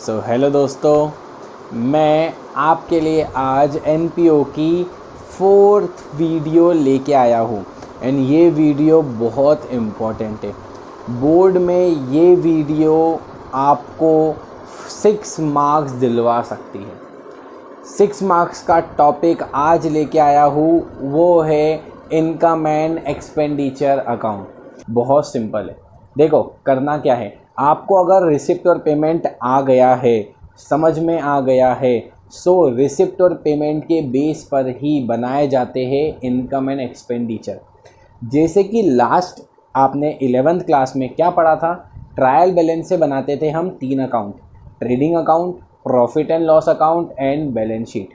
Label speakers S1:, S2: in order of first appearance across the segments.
S1: Hello दोस्तों, मैं आपके लिए आज एनपीओ की 4th वीडियो लेके आया हूँ एंड ये वीडियो बहुत इम्पॉर्टेंट है। बोर्ड में ये वीडियो आपको 6 मार्क्स दिलवा सकती है। 6 मार्क्स का टॉपिक आज लेके आया हूँ, वो है इनकम एंड एक्सपेंडिचर अकाउंट। बहुत सिंपल है। देखो करना क्या है, आपको अगर रिसिप्ट और पेमेंट आ गया है, समझ में आ गया है, सो रिसिप्ट और पेमेंट के बेस पर ही बनाए जाते हैं इनकम एंड एक्सपेंडिचर। जैसे कि लास्ट आपने 11th क्लास में क्या पढ़ा था, ट्रायल बैलेंस से बनाते थे हम 3 account, trading account, profit and loss account and balance sheet.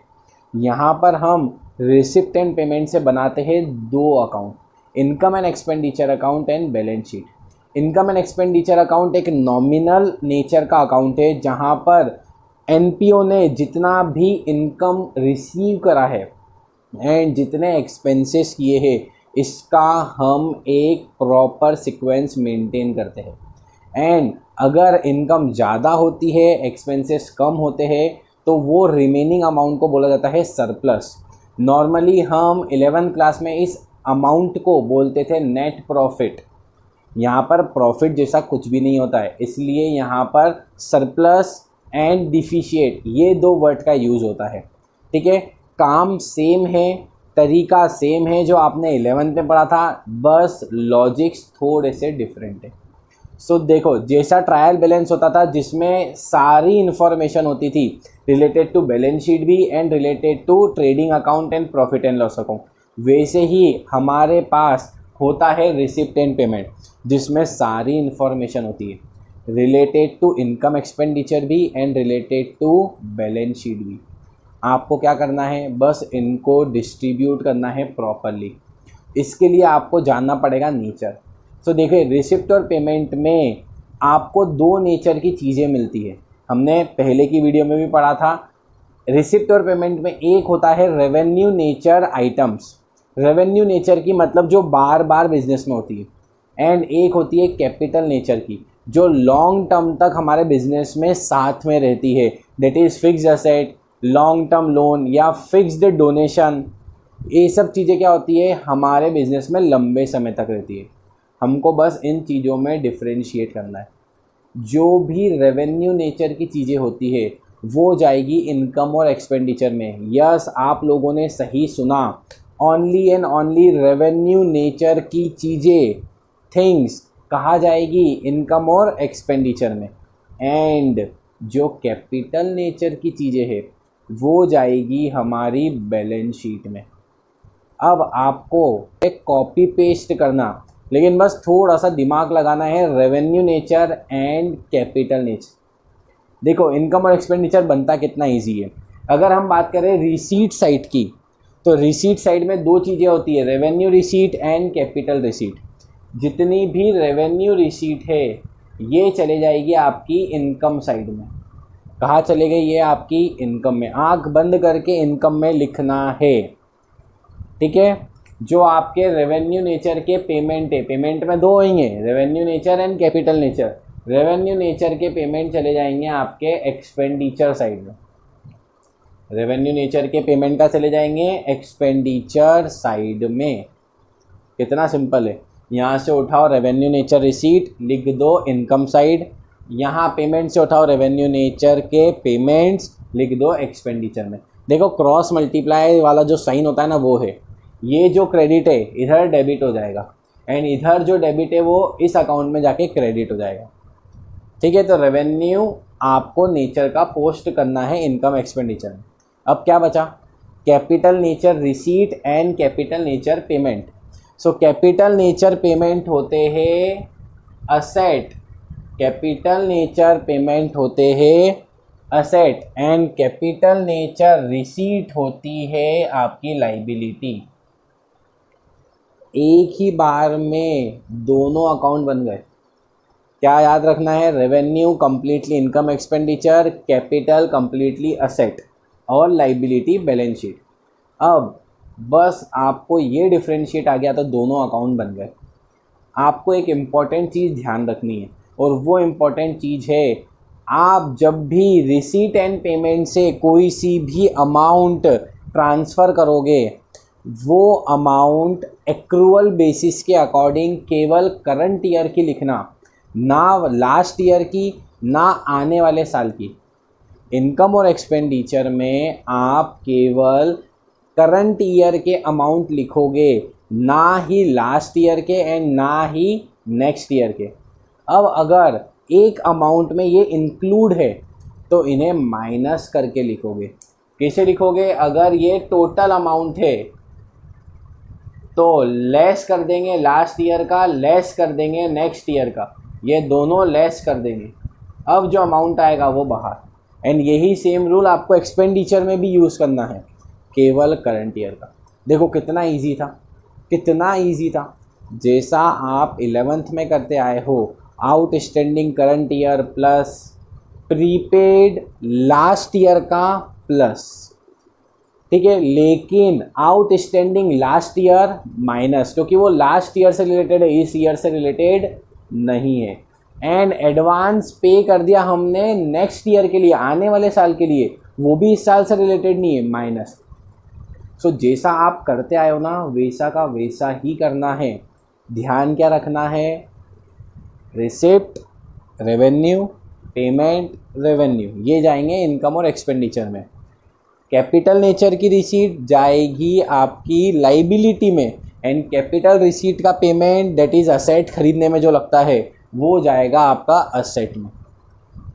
S1: यहाँ पर हम रिसिप्ट एंड पेमेंट से बनाते हैं 2 account, income and expenditure account and balance sheet. Income and expenditure account एक नॉमिनल नेचर का अकाउंट है, जहाँ पर एनपीओ ने जितना भी इनकम रिसीव करा है एंड जितने एक्सपेंसेस किए हैं, इसका हम एक प्रॉपर सीक्वेंस मेंटेन करते हैं। एंड अगर इनकम ज़्यादा होती है, एक्सपेंसेस कम होते हैं, तो वो रिमेनिंग अमाउंट को बोला जाता है सरप्लस। नॉर्मली हम 11th क्लास में इस अमाउंट को बोलते थे नेट प्रॉफिट। यहाँ पर प्रॉफिट जैसा कुछ भी नहीं होता है, इसलिए यहाँ पर सरप्लस एंड डिफिशिएट ये 2 वर्ड का यूज़ होता है। ठीक है, काम सेम है, तरीका सेम है जो आपने 11th में पढ़ा था, बस लॉजिक्स थोड़े से डिफरेंट है। सो देखो, जैसा ट्रायल बैलेंस होता था जिसमें सारी इन्फॉर्मेशन होती थी रिलेटेड टू बैलेंस शीट भी and related to trading account and profit and loss account, वैसे ही हमारे पास होता है रिसिप्ट एंड पेमेंट, जिसमें सारी इन्फॉर्मेशन होती है रिलेटेड टू इनकम एक्सपेंडिचर भी and related to balance sheet भी। आपको क्या करना है, बस इनको डिस्ट्रीब्यूट करना है प्रॉपरली। इसके लिए आपको जानना पड़ेगा नेचर। सो देखिए, रिसिप्ट और पेमेंट में आपको 2 नेचर की चीज़ें मिलती है। हमने पहले की वीडियो में भी पढ़ा था, रिसिप्ट और पेमेंट में एक होता है revenue nature items. Revenue nature की मतलब जो बार बार बिजनेस में होती है, एंड एक होती है कैपिटल नेचर की, जो लॉन्ग टर्म तक हमारे बिजनेस में साथ में रहती है। That is fixed asset, long term loan या फिक्स्ड डोनेशन। ये सब चीज़ें क्या होती है, हमारे बिजनेस में लंबे समय तक रहती है। हमको बस इन चीज़ों में डिफ्रेंशिएट करना है। जो भी रेवेन्यू नेचर की चीज़ें होती है वो जाएगी इनकम और एक्सपेंडिचर में। यस, आप लोगों ने सही सुना, only and only revenue nature की चीज़ें, थिंग्स कहा जाएगी इनकम और एक्सपेंडिचर में। एंड जो कैपिटल नेचर की चीज़ें हैं वो जाएगी हमारी बैलेंस शीट में। अब आपको एक कॉपी पेस्ट करना, लेकिन बस थोड़ा सा दिमाग लगाना है, revenue nature and capital nature. देखो, इनकम और एक्सपेंडिचर बनता कितना इजी है। अगर हम बात करें रिसीट साइड की, तो रिसीट साइड में 2 चीज़ें होती है, revenue receipt and capital receipt. जितनी भी रेवेन्यू रिसीट है ये चले जाएगी आपकी इनकम साइड में। कहाँ चले गई, ये आपकी इनकम में। आंख बंद करके इनकम में लिखना है, ठीक है। जो आपके रेवेन्यू नेचर के पेमेंट है, पेमेंट में 2 होंगे, revenue nature and capital nature. Revenue nature के पेमेंट चले जाएंगे आपके एक्सपेंडिचर साइड में। रेवेन्यू नेचर के पेमेंट का चले जाएंगे एक्सपेंडिचर साइड में। कितना सिंपल है, यहाँ से उठाओ रेवेन्यू नेचर रिसीट, लिख दो इनकम साइड। यहाँ पेमेंट से उठाओ रेवेन्यू नेचर के पेमेंट्स, लिख दो एक्सपेंडिचर में। देखो, क्रॉस मल्टीप्लाई वाला जो साइन होता है ना, वो है, ये जो क्रेडिट है इधर डेबिट हो जाएगा एंड इधर जो डेबिट है वो इस अकाउंट में जाके क्रेडिट हो जाएगा। ठीक है, तो रेवेन्यू आपको नेचर का पोस्ट करना है इनकम एक्सपेंडिचर में। अब क्या बचा, capital nature receipt and capital nature payment. So capital nature payment होते हैं असेट, कैपिटल नेचर पेमेंट होते हैं asset and capital nature receipt होती है आपकी लाइबिलिटी। एक ही बार में दोनों अकाउंट बन गए। क्या याद रखना है, revenue completely income expenditure, capital completely asset और लाइबिलिटी बैलेंस शीट। अब बस आपको ये डिफ्रेंशिएट आ गया तो दोनों अकाउंट बन गए। आपको एक इम्पॉर्टेंट चीज़ ध्यान रखनी है और वो इम्पॉर्टेंट चीज़ है आप जब भी रिसीट एंड पेमेंट से कोई सी भी अमाउंट ट्रांसफ़र करोगे, वो अमाउंट एक्रूअल बेसिस के अकॉर्डिंग केवल करंट ईयर की लिखना, ना लास्ट ईयर की, ना आने वाले साल की। इनकम और एक्सपेंडिचर में आप केवल करंट ईयर के अमाउंट लिखोगे, ना ही लास्ट ईयर के एंड ना ही नेक्स्ट ईयर के। अब अगर एक अमाउंट में ये इंक्लूड है तो इन्हें माइनस करके लिखोगे। कैसे लिखोगे? अगर ये टोटल अमाउंट है तो लेस कर देंगे लास्ट ईयर का, लेस कर देंगे नेक्स्ट ईयर का, ये दोनों लेस कर देंगे। अब जो अमाउंट आएगा वो बाहर। एंड यही सेम रूल आपको एक्सपेंडिचर में भी यूज़ करना है, केवल करंट ईयर का। देखो कितना इजी था, कितना इजी था। जैसा आप 11th में करते आए हो, outstanding current year plus prepaid last year का प्लस, ठीक है। लेकिन आउटस्टैंडिंग लास्ट ईयर माइनस, क्योंकि वो लास्ट ईयर से रिलेटेड है, इस ईयर से रिलेटेड नहीं है। एंड एडवांस पे कर दिया हमने नेक्स्ट ईयर के लिए, आने वाले साल के लिए, वो भी इस साल से रिलेटेड नहीं है, माइनस। सो जैसा आप करते आए हो ना, वैसा का वैसा ही करना है। ध्यान क्या रखना है? रिसिप्ट, रेवेन्यू, पेमेंट, रेवेन्यू, ये जाएंगे इनकम और एक्सपेंडिचर में। कैपिटल नेचर की रिसीट जाएगी आपकी लाइबिलिटी में, एंड कैपिटल रिसीट का पेमेंट, दैट इज़ असेट खरीदने में जो लगता है, वो जाएगा आपका असेट में,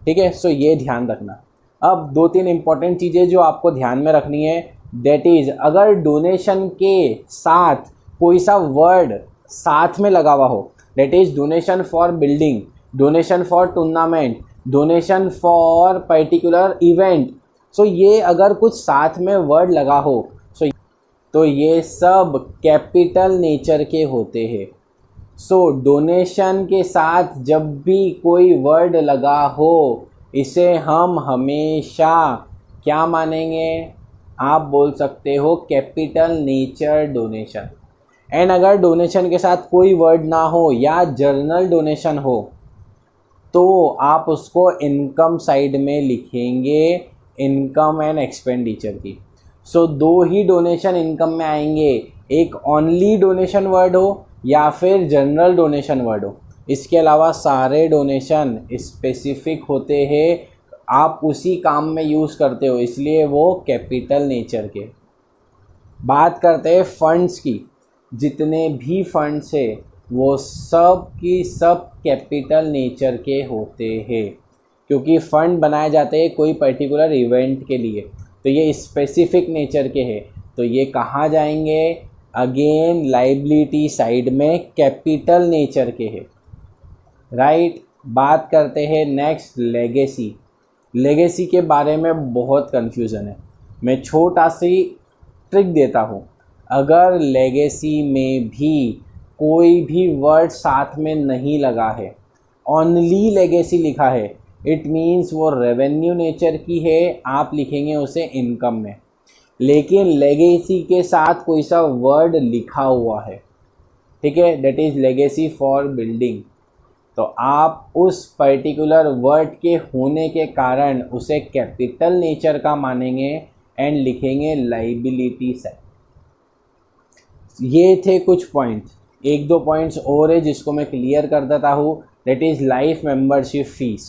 S1: ठीक है। सो ये ध्यान रखना। अब 2-3 इंपॉर्टेंट चीज़ें जो आपको ध्यान में रखनी है, दैट इज़ अगर डोनेशन के साथ कोई सा वर्ड साथ में लगा हुआ हो, that is donation for building, donation for tournament, donation for particular event, so ये अगर कुछ साथ में वर्ड लगा हो तो ये सब कैपिटल नेचर के होते हैं। सो डोनेशन के साथ जब भी कोई वर्ड लगा हो, इसे हम हमेशा क्या मानेंगे? आप बोल सकते हो कैपिटल नेचर डोनेशन। एंड अगर डोनेशन के साथ कोई वर्ड ना हो या जर्नल डोनेशन हो तो आप उसको इनकम साइड में लिखेंगे, इनकम एंड एक्सपेंडिचर की। सो 2 ही डोनेशन इनकम में आएंगे, एक ओनली डोनेशन वर्ड हो या फिर जनरल डोनेशन वर्ड हो। इसके अलावा सारे डोनेशन स्पेसिफिक होते हैं, आप उसी काम में यूज़ करते हो, इसलिए वो कैपिटल नेचर के। बात करते हैं फंड्स की। जितने भी फंड्स है वो सब की सब कैपिटल नेचर के होते हैं, क्योंकि फ़ंड बनाए जाते हैं कोई पर्टिकुलर इवेंट के लिए, तो ये स्पेसिफिक नेचर के हैं। तो ये कहाँ जाएंगे? अगेन लाइबिलिटी साइड में कैपिटल नेचर के हैं, राइट। बात करते हैं नेक्स्ट लेगेसी। लेगेसी के बारे में बहुत कन्फ्यूज़न है, मैं छोटा सी ट्रिक देता हूँ। अगर लेगेसी में भी कोई भी वर्ड साथ में नहीं लगा है, ओनली लेगेसी लिखा है, इट मीन्स वो रेवेन्यू नेचर की है, आप लिखेंगे उसे इनकम में। लेकिन लेगेसी के साथ कोई सा वर्ड लिखा हुआ है, ठीक है, that is legacy for building, तो आप उस पर्टिकुलर वर्ड के होने के कारण उसे कैपिटल नेचर का मानेंगे एंड लिखेंगे लाइबिलिटी साइड। ये थे कुछ पॉइंट्स, 1-2 पॉइंट्स और है जिसको मैं क्लियर कर देता हूँ, that is life membership fees.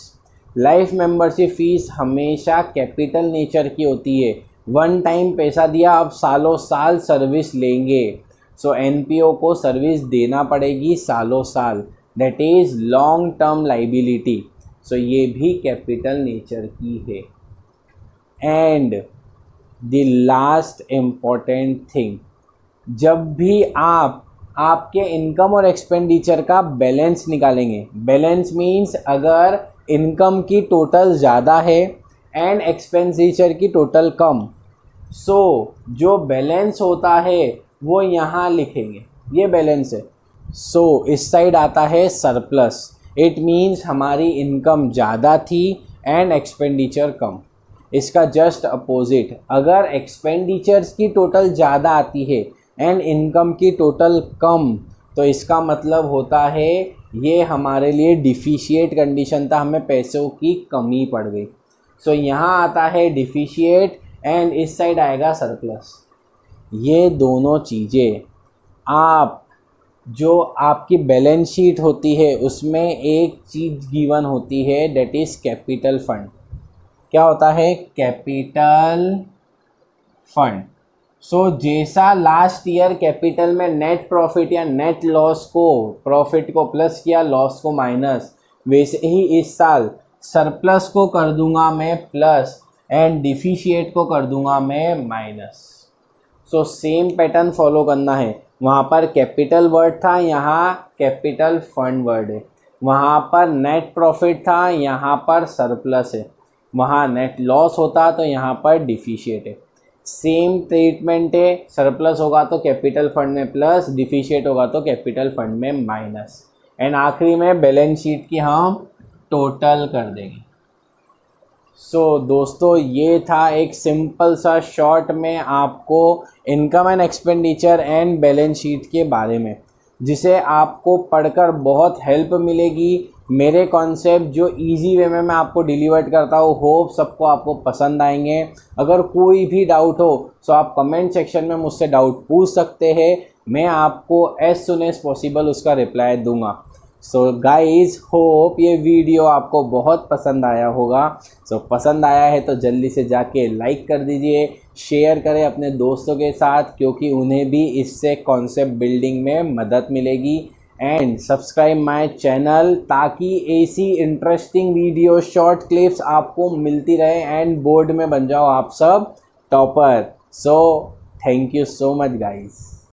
S1: Life membership fees हमेशा कैपिटल नेचर की होती है। वन टाइम पैसा दिया, आप सालों साल सर्विस लेंगे, सो एनपीओ को सर्विस देना पड़ेगी सालों साल, that is long term liability. So ये भी कैपिटल नेचर की है। And the last important thing, जब भी आप आपके इनकम और एक्सपेंडिचर का बैलेंस निकालेंगे, बैलेंस मीन्स अगर इनकम की टोटल ज़्यादा है एंड एक्सपेंडिचर की टोटल कम, सो जो बैलेंस होता है वो यहाँ लिखेंगे, ये बैलेंस है। सो इस साइड आता है सरप्लस, इट मीन्स हमारी इनकम ज़्यादा थी एंड एक्सपेंडिचर कम। इसका जस्ट अपोजिट, अगर एक्सपेंडिचर्स की टोटल ज़्यादा आती है एंड इनकम की टोटल कम, तो इसका मतलब होता है ये हमारे लिए डिफिशिएट कंडीशन था, हमें पैसों की कमी पड़ गई। सो यहाँ आता है डिफिशिएट एंड इस साइड आएगा सरप्लस। ये दोनों चीज़ें आप जो आपकी बैलेंस शीट होती है उसमें एक चीज़ गिवन होती है, दैट इज़ कैपिटल फंड। क्या होता है? Capital fund. सो जैसा लास्ट ईयर कैपिटल में नेट प्रॉफिट या नेट लॉस को, प्रॉफिट को प्लस किया, लॉस को माइनस, वैसे ही इस साल सरप्लस को कर दूंगा मैं प्लस एंड डिफिशिएट को कर दूंगा मैं minus. So same pattern follow करना है। वहाँ पर कैपिटल वर्ड था, यहाँ कैपिटल फंड वर्ड है। वहाँ पर नेट प्रॉफिट था, यहाँ पर सरप्लस है। वहाँ नेट लॉस होता तो यहाँ पर डिफिशिएट है। सेम ट्रीटमेंट है, सरप्लस होगा तो कैपिटल फंड में प्लस, डिफिशिएट होगा तो कैपिटल फंड में माइनस, एंड आखिरी में बैलेंस शीट की हम टोटल कर देंगे। सो दोस्तों ये था एक सिंपल सा शॉर्ट में आपको income and expenditure and balance sheet के बारे में, जिसे आपको पढ़कर बहुत हेल्प मिलेगी। मेरे कॉन्सेप्ट जो इजी वे में मैं आपको डिलीवर करता हूँ, होप सबको आपको पसंद आएंगे। अगर कोई भी डाउट हो तो आप कमेंट सेक्शन में मुझसे डाउट पूछ सकते हैं, मैं आपको एज सुन एज पॉसिबल उसका रिप्लाई दूंगा। सो गाइज होप ये वीडियो आपको बहुत पसंद आया होगा। सो पसंद आया है तो जल्दी से जाके लाइक कर दीजिए, शेयर करें अपने दोस्तों के साथ, क्योंकि उन्हें भी इससे कॉन्सेप्ट बिल्डिंग में मदद मिलेगी। एंड सब्सक्राइब माय चैनल ताकि ऐसी इंटरेस्टिंग वीडियो शॉर्ट क्लिप्स आपको मिलती रहे एंड बोर्ड में बन जाओ आप सब topper. So thank you so much guys.